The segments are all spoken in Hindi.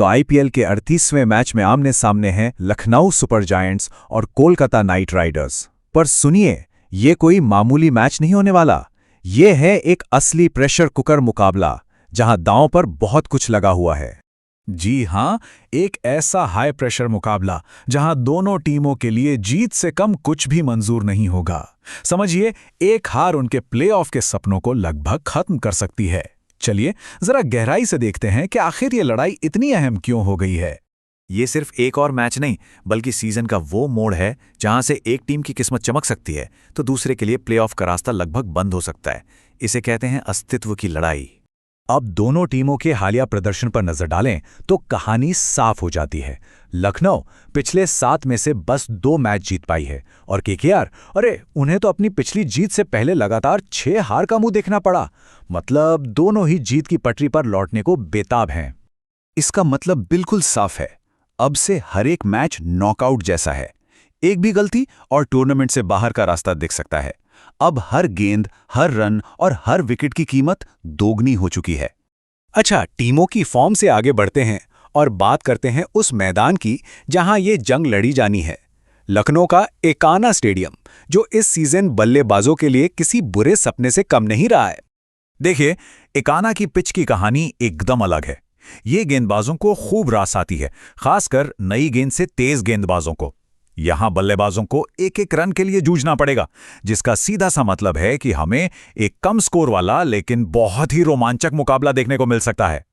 तो आईपीएल के 38वें मैच में आमने सामने हैं लखनऊ सुपर जायंट्स और कोलकाता नाइट राइडर्स। पर सुनिए, ये कोई मामूली मैच नहीं होने वाला। ये है एक असली प्रेशर कुकर मुकाबला, जहां दांव पर बहुत कुछ लगा हुआ है। जी हां, एक ऐसा हाई प्रेशर मुकाबला जहां दोनों टीमों के लिए जीत से कम कुछ भी मंजूर नहीं होगा। समझिए, एक हार उनके प्लेऑफ के सपनों को लगभग खत्म कर सकती है। चलिए जरा गहराई से देखते हैं कि आखिर ये लड़ाई इतनी अहम क्यों हो गई है। ये सिर्फ एक और मैच नहीं, बल्कि सीजन का वो मोड़ है जहां से एक टीम की किस्मत चमक सकती है तो दूसरे के लिए प्लेऑफ का रास्ता लगभग बंद हो सकता है। इसे कहते हैं अस्तित्व की लड़ाई। अब दोनों टीमों के हालिया प्रदर्शन पर नजर डालें तो कहानी साफ हो जाती है। लखनऊ पिछले 7 में से बस 2 मैच जीत पाई है और केकेआर, अरे उन्हें तो अपनी पिछली जीत से पहले लगातार 6 हार का मुंह देखना पड़ा। मतलब दोनों ही जीत की पटरी पर लौटने को बेताब हैं। इसका मतलब बिल्कुल साफ है, अब से हर एक मैच नॉकआउट जैसा है। एक भी गलती और टूर्नामेंट से बाहर का रास्ता दिख सकता है। अब हर गेंद, हर रन और हर विकेट की कीमत दोगुनी हो चुकी है। अच्छा, टीमों की फॉर्म से आगे बढ़ते हैं और बात करते हैं उस मैदान की जहां ये जंग लड़ी जानी है। लखनऊ का एकाना स्टेडियम, जो इस सीजन बल्लेबाजों के लिए किसी बुरे सपने से कम नहीं रहा है। देखिए, एकाना की पिच की कहानी एकदम अलग है। ये गेंदबाजों को खूब रास आती है, खासकर नई गेंद से तेज गेंदबाजों को। यहां बल्लेबाजों को एक एक रन के लिए जूझना पड़ेगा, जिसका सीधा सा मतलब है कि हमें एक कम स्कोर वाला लेकिन बहुत ही रोमांचक मुकाबला देखने को मिल सकता है।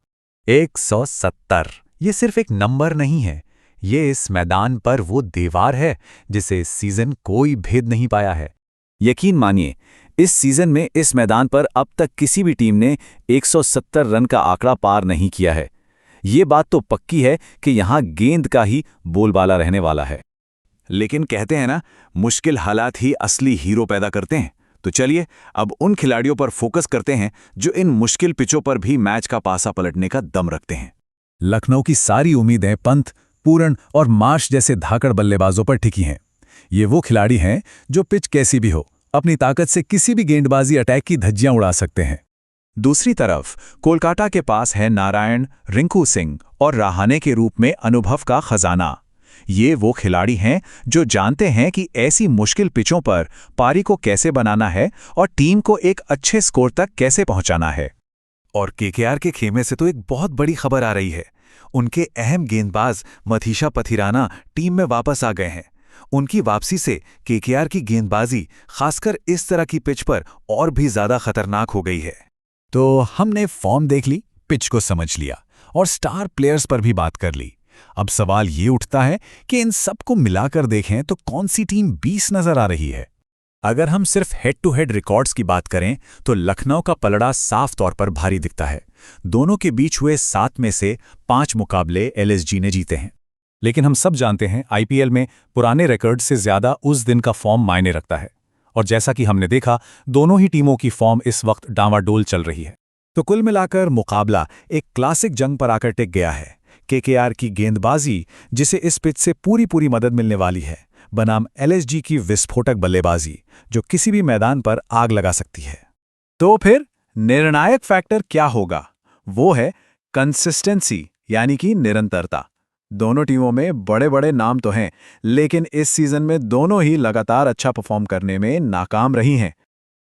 170 ये सिर्फ एक नंबर नहीं है, ये इस मैदान पर वो दीवार है जिसे इस सीजन कोई भेद नहीं पाया है। यकीन मानिए, इस सीजन में इस मैदान पर अब तक किसी भी टीम ने 170 रन का आंकड़ा पार नहीं किया है। ये बात तो पक्की है कि यहां गेंद का ही बोलबाला रहने वाला है। लेकिन कहते हैं ना, मुश्किल हालात ही असली हीरो पैदा करते हैं। तो चलिए अब उन खिलाड़ियों पर फोकस करते हैं जो इन मुश्किल पिचों पर भी मैच का पासा पलटने का दम रखते हैं। लखनऊ की सारी उम्मीदें पंत, पूरन और मार्श जैसे धाकड़ बल्लेबाजों पर टिकी हैं। ये वो खिलाड़ी हैं जो पिच कैसी भी हो, अपनी ताकत से किसी भी गेंदबाजी अटैक की धज्जियां उड़ा सकते हैं। दूसरी तरफ कोलकाता के पास है नारायण, रिंकू सिंह और रहाणे के रूप में अनुभव का खजाना। ये वो खिलाड़ी हैं जो जानते हैं कि ऐसी मुश्किल पिचों पर पारी को कैसे बनाना है और टीम को एक अच्छे स्कोर तक कैसे पहुंचाना है। और केकेआर के खेमे से तो एक बहुत बड़ी खबर आ रही है। उनके अहम गेंदबाज मथीशा पथिराना टीम में वापस आ गए हैं। उनकी वापसी से केकेआर की गेंदबाजी, खासकर इस तरह की पिच पर, और भी ज्यादा खतरनाक हो गई है। तो हमने फॉर्म देख ली, पिच को समझ लिया और स्टार प्लेयर्स पर भी बात कर ली। अब सवाल ये उठता है कि इन सबको मिलाकर देखें तो कौन सी टीम 20 नजर आ रही है। अगर हम सिर्फ हेड टू हेड रिकॉर्ड्स की बात करें तो लखनऊ का पलड़ा साफ तौर पर भारी दिखता है। दोनों के बीच हुए 7 में से 5 मुकाबले एलएसजी ने जीते हैं। लेकिन हम सब जानते हैं, आईपीएल में पुराने रिकॉर्ड से ज्यादा उस दिन का फॉर्म मायने रखता है। और जैसा कि हमने देखा, दोनों ही टीमों की फॉर्म इस वक्त डांवाडोल चल रही है। तो कुल मिलाकर मुकाबला एक क्लासिक जंग पर आकर टिक गया है। केकेआर की गेंदबाजी, जिसे इस पिच से पूरी मदद मिलने वाली है, बनाम एलएसजी की विस्फोटक बल्लेबाजी, जो किसी भी मैदान पर आग लगा सकती है। तो फिर निर्णायक फैक्टर क्या होगा? वो है कंसिस्टेंसी, यानी कि निरंतरता। दोनों टीमों में बड़े बड़े नाम तो हैं, लेकिन इस सीजन में दोनों ही लगातार अच्छा परफॉर्म करने में नाकाम रही हैं।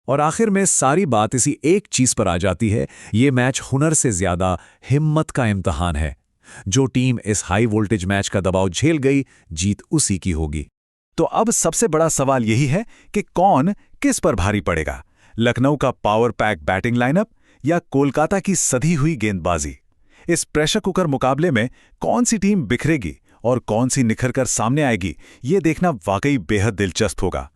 और आखिर में सारी बात इसी एक चीज पर आ जाती है, ये मैच हुनर से ज्यादा हिम्मत का इम्तिहान है। जो टीम इस हाई वोल्टेज मैच का दबाव झेल गई, जीत उसी की होगी। तो अब सबसे बड़ा सवाल यही है कि कौन किस पर भारी पड़ेगा, लखनऊ का पावर पैक बैटिंग लाइनअप या कोलकाता की सधी हुई गेंदबाजी। इस प्रेशर कुकर मुकाबले में कौन सी टीम बिखरेगी और कौन सी निखर कर सामने आएगी, ये देखना वाकई बेहद दिलचस्प होगा।